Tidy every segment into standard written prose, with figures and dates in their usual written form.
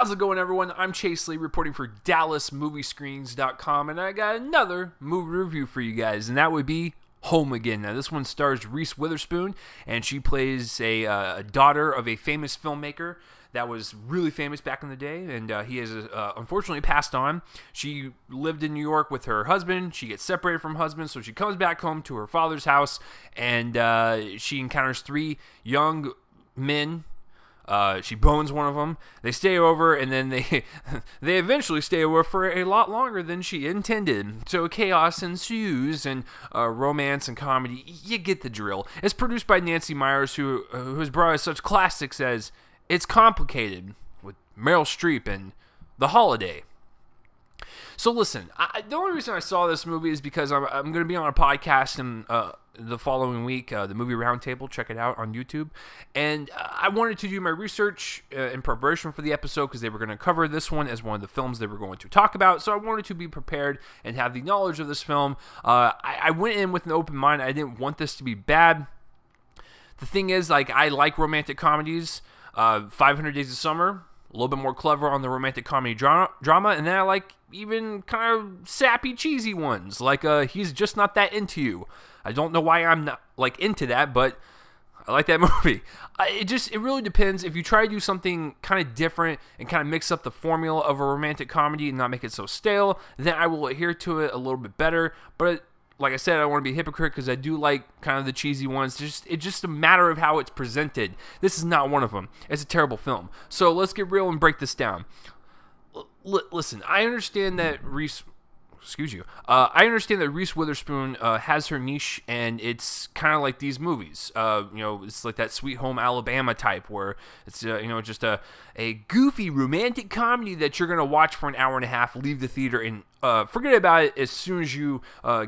How's it going, everyone? I'm Chase Lee reporting for DallasMoviescreens.com, and I got another movie review for you guys, and that would be Home Again. Now, this one stars Reese Witherspoon, and she plays a daughter of a famous filmmaker that was really famous back in the day, and he has unfortunately passed on. She lived in New York with her husband. She gets separated from her husband, so she comes back home to her father's house, and she encounters three young men. She bones one of them. They stay over, and then they eventually stay over for a lot longer than she intended. So chaos ensues, and romance and comedy. You get the drill. It's produced by Nancy Meyers, who has brought us such classics as It's Complicated with Meryl Streep and The Holiday. So listen, the only reason I saw this movie is because I'm going to be on a podcast in the following week, the Movie Roundtable. Check it out on YouTube. And I wanted to do my research in preparation for the episode because they were going to cover this one as one of the films they were going to talk about. So I wanted to be prepared and have the knowledge of this film. I went in with an open mind. I didn't want this to be bad. The thing is, I like romantic comedies. 500 Days of Summer, a little bit more clever on the romantic comedy drama, and then I like even kind of sappy, cheesy ones, like He's Just Not That Into You. I don't know why I'm not into that, but I like that movie. It really depends. If you try to do something kind of different and kind of mix up the formula of a romantic comedy and not make it so stale, then I will adhere to it a little bit better. But like I said, I don't want to be a hypocrite because I do like kind of the cheesy ones. It's just a matter of how it's presented. This is not one of them. It's a terrible film. So let's get real and break this down. Listen, I understand that Reese Witherspoon has her niche, and it's kind of like these movies. It's like that Sweet Home Alabama type, where it's just a goofy romantic comedy that you're gonna watch for an hour and a half, leave the theater, and forget about it as soon as you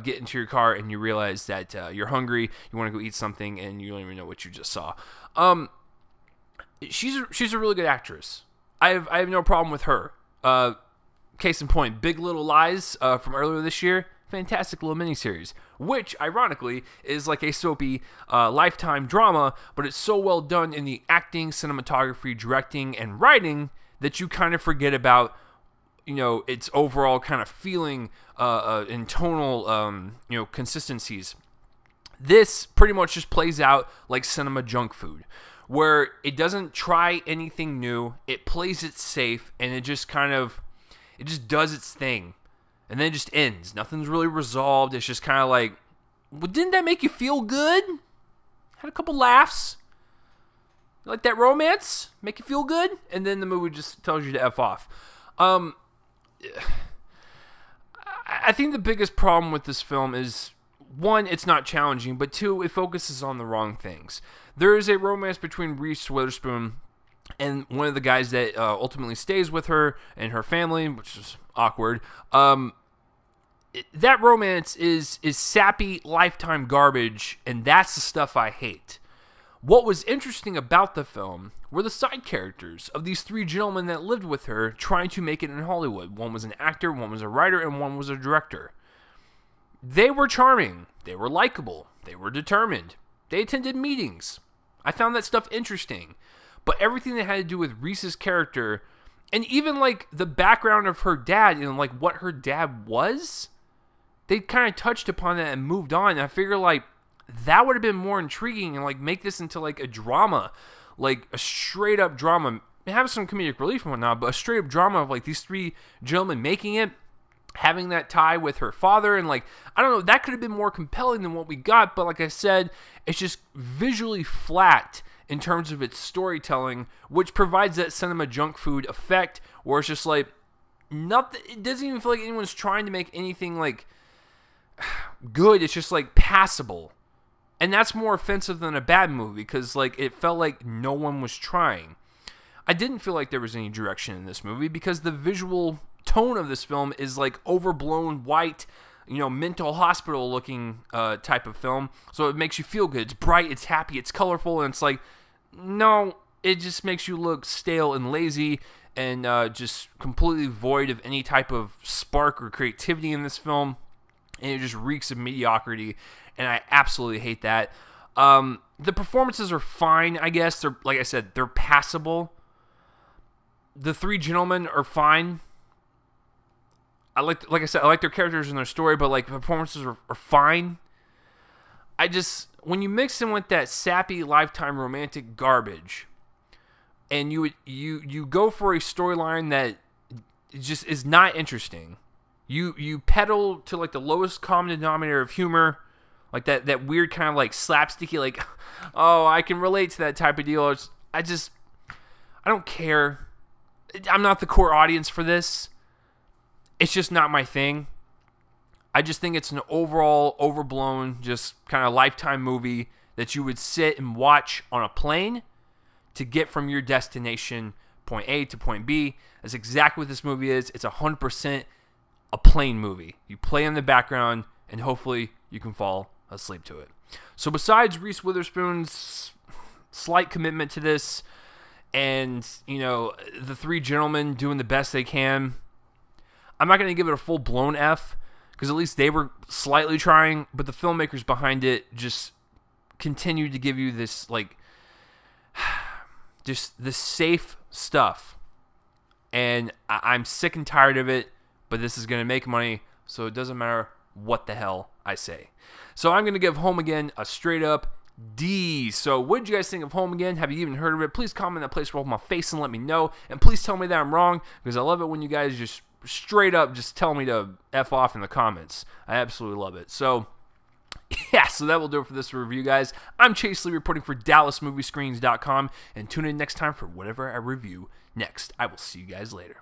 get into your car and you realize that you're hungry, you want to go eat something, and you don't even know what you just saw. She's a really good actress. I have no problem with her. Case in point, Big Little Lies from earlier this year, fantastic little miniseries, which ironically is like a soapy Lifetime drama, but it's so well done in the acting, cinematography, directing, and writing that you kind of forget about its overall kind of feeling and tonal consistencies. This pretty much just plays out like cinema junk food, where it doesn't try anything new, it plays it safe, and it just does its thing, and then it just ends. Nothing's really resolved. It's just kind of like, well, didn't that make you feel good? Had a couple laughs. Like that romance? Make you feel good? And then the movie just tells you to F off. I think the biggest problem with this film is, one, it's not challenging, but two, it focuses on the wrong things. There is a romance between Reese Witherspoon and one of the guys that ultimately stays with her and her family, which is awkward. That romance is sappy Lifetime garbage, and that's the stuff I hate. What was interesting about the film were the side characters of these three gentlemen that lived with her trying to make it in Hollywood. One was an actor, one was a writer, and one was a director. They were charming. They were likable. They were determined. They attended meetings. I found that stuff interesting. But everything that had to do with Reese's character, and even like the background of her dad and like what her dad was, they kind of touched upon that and moved on. And I figure like that would have been more intriguing and like make this into like a drama, like a straight up drama. Have some comedic relief and whatnot, but a straight up drama of like these three gentlemen making it, having that tie with her father, and like, I don't know, that could have been more compelling than what we got. But like I said, it's just visually flat in terms of its storytelling, which provides that cinema junk food effect, where it's just like nothing. It doesn't even feel like anyone's trying to make anything like good. It's just like passable, and that's more offensive than a bad movie because like it felt like no one was trying. I didn't feel like there was any direction in this movie because the visual tone of this film is like overblown white, mental hospital looking type of film. So it makes you feel good. It's bright, it's happy, it's colorful, and it's like, no, it just makes you look stale and lazy and just completely void of any type of spark or creativity in this film. And it just reeks of mediocrity, and I absolutely hate that. The performances are fine, I guess. They're, like I said, they're passable. The Three Gentlemen are fine. Like I said, I like their characters and their story, but like the performances are fine. When you mix in with that sappy Lifetime romantic garbage, and you go for a storyline that just is not interesting. You pedal to like the lowest common denominator of humor, like that weird kind of like slapsticky, like, oh, I can relate to that type of deal. I don't care. I'm not the core audience for this. It's just not my thing. I just think it's an overall overblown, just kind of Lifetime movie that you would sit and watch on a plane to get from your destination, point A to point B. That's exactly what this movie is. It's 100% a plane movie. You play in the background, and hopefully you can fall asleep to it. So besides Reese Witherspoon's slight commitment to this, and, the Three Gentlemen doing the best they can, I'm not going to give it a full-blown F, because at least they were slightly trying, but the filmmakers behind it just continued to give you this, like, just the safe stuff. And I'm sick and tired of it, but this is going to make money, so it doesn't matter what the hell I say. So I'm going to give Home Again a straight-up D. So what did you guys think of Home Again? Have you even heard of it? Please comment in that place with my face and let me know. And please tell me that I'm wrong, because I love it when you guys just straight up just tell me to F off in the comments. I absolutely love it. So, yeah, so that will do it for this review, guys. I'm Chase Lee reporting for DallasMoviescreens.com, and tune in next time for whatever I review next. I will see you guys later.